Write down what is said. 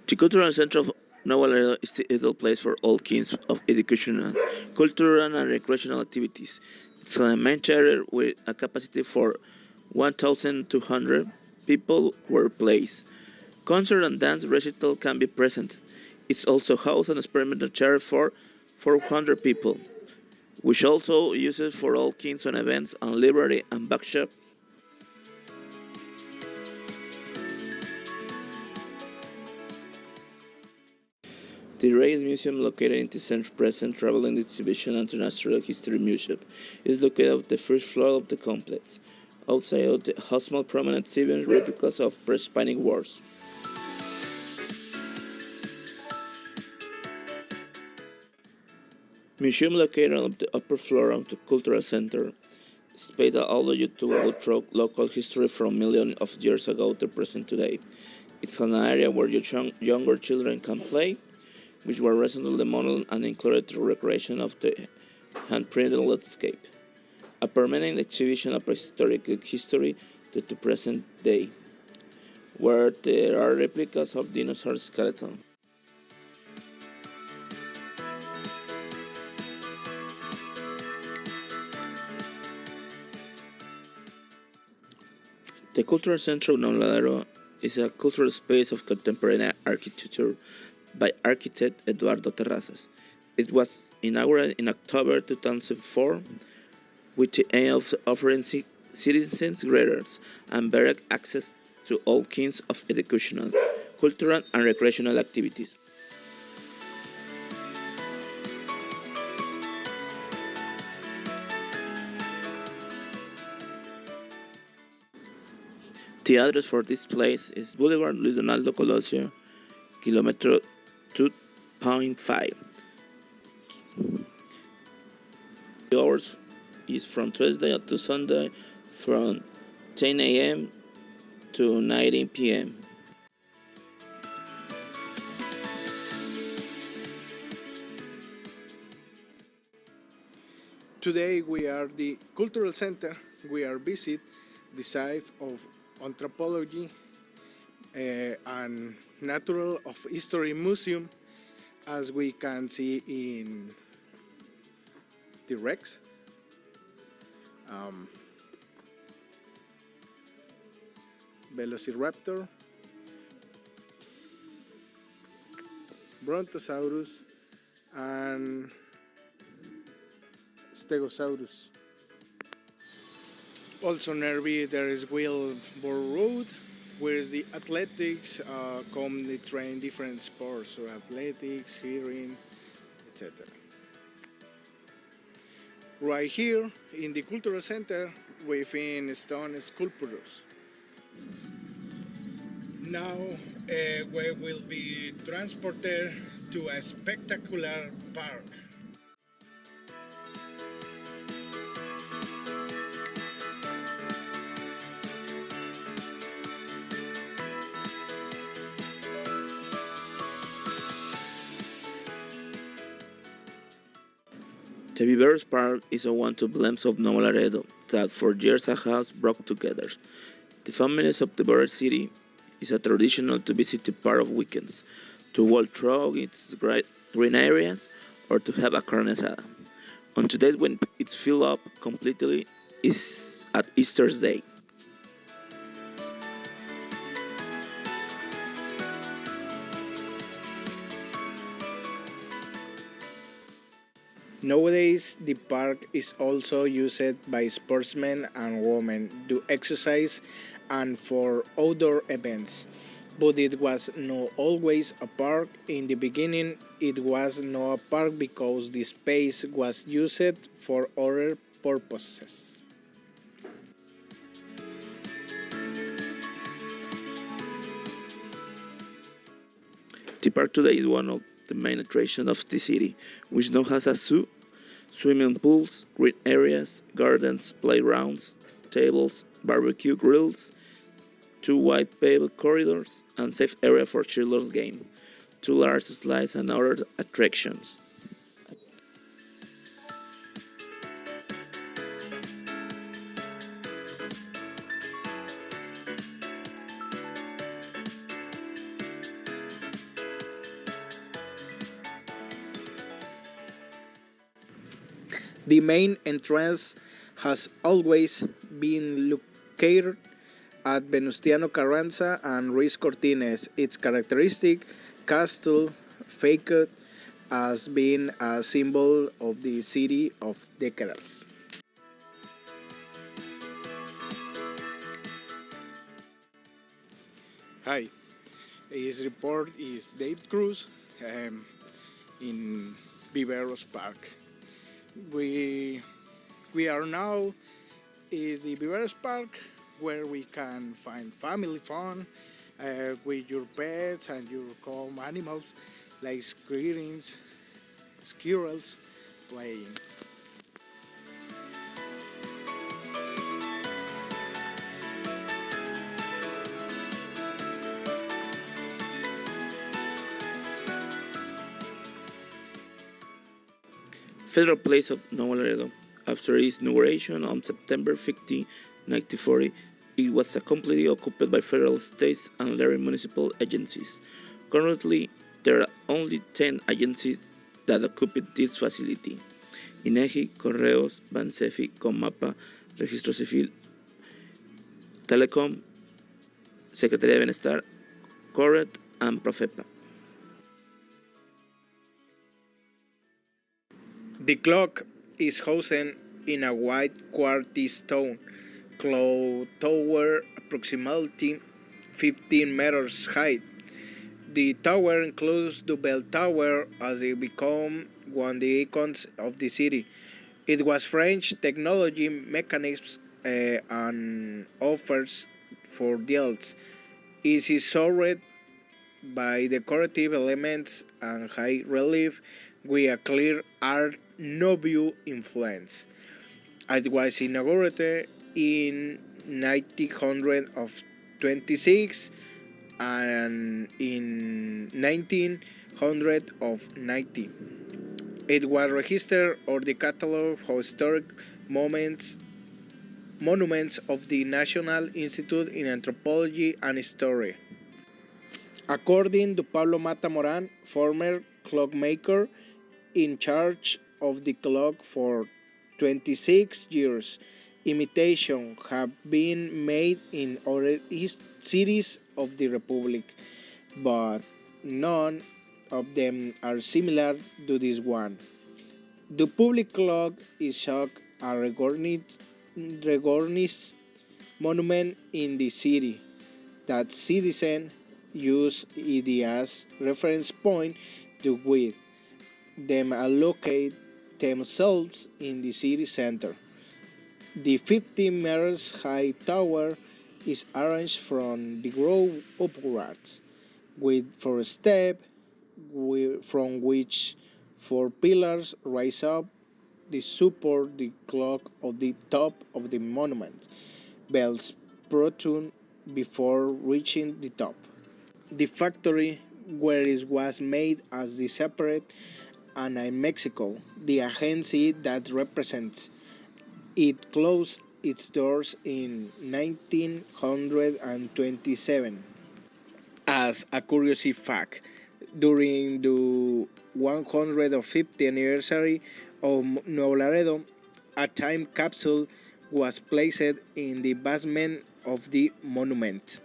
The Cultural Center of Nuevo Laredo is the ideal place for all kinds of educational, cultural, and recreational activities. It's a main theater with a capacity for 1,200 people were placed. Concert and dance recital can be present. It's also house an experimental theater for 400 people, which also uses for all kinds of events and library and bookshop. The Reyes Museum, located in the center, present traveling exhibition and natural history museum, is located on the first floor of the complex. Outside of the house small prominent exhibit replicas of pre-Hispanic wars. Museum located on the upper floor of the cultural center. Space that allows you to go through local history from millions of years ago to present today. It's an area where younger children can play, which were recently demodeled and included the recreation of the hand-printed landscape. A permanent exhibition of prehistoric history to the present day, where there are replicas of dinosaur skeletons. The Cultural Center of Laredo is a cultural space of contemporary architecture by architect Eduardo Terrazas. It was inaugurated in October 2004 with the aim of offering citizens greater and better access to all kinds of educational, cultural, and recreational activities. The address for this place is Boulevard Luis Donaldo Colosio, kilometer 2.5. The hours is from Thursday to Sunday from 10 a.m. to 19 p.m. Today we are the Cultural Center. We are visit the site of Anthropology and Natural of History Museum, as we can see in the Rex. Velociraptor, Brontosaurus, and Stegosaurus. Also nearby there is Wilbur Road, where the athletics come to train different sports, so athletics, hearing, etc. Right here in the Cultural Center, we find stone sculptures. Now we will be transported to a spectacular park. The Viveros Park is a one-two glimpse of Nuevo Laredo that for years has brought together the families of the border city. Is a traditional to visit the park of weekends, to walk through its green areas, or to have a carne asada. On today, when it's filled up completely, is at Easter's Day. Nowadays, the park is also used by sportsmen and women to exercise and for outdoor events. But it was not always a park. In the beginning, it was not a park because the space was used for other purposes. The park today is one of the main attractions of the city, which now has a zoo, swimming pools, green areas, gardens, playgrounds, tables, barbecue grills, two wide paved corridors, and safe area for children's game, two large slides and other attractions. The main entrance has always been located at Venustiano Carranza and Ruiz Cortines. Its characteristic castle faked as being a symbol of the city of decades. Hi, his report is David Cruz in Viveros Park. We we are now is the Viveros Park where we can find family fun with your pets and your calm animals like squirrels playing. Federal Place of Nuevo Laredo. After its inauguration on September 15, 1940, it was completely occupied by federal, state, and Laredo municipal agencies. Currently, there are only 10 agencies that occupy this facility: INEGI, Correos, Bansefi, Comapa, Registro Civil, Telecom, Secretaría de Bienestar, CORET, and Profepa. The clock is housed in a white quartz stone clock tower approximately 15 meters high. The tower includes the bell tower as it became one of the icons of the city. It was French technology mechanisms and offers for deals. It is surrounded by decorative elements and high relief with a clear Art Nouveau influence. It was inaugurated in 1926 and in 1990. It was registered on the catalog of historic monuments of the National Institute in Anthropology and History. According to Pablo Mata Moran, former clockmaker in charge of the clock for 26 years, imitations have been made in other cities of the Republic, but none of them are similar to this one. The public clock is such a recognized monument in the city that citizens use it as reference point to with them allocate themselves in the city center. The 50 meters high tower is arranged from the ground upwards, with four steps from which four pillars rise up to support the clock of the top of the monument. Bells protrude before reaching the top. The factory where it was made as the separate and in Mexico, the agency that represents it closed its doors in 1927. As a curious fact, during the 150th anniversary of Nuevo Laredo, a time capsule was placed in the basement of the monument.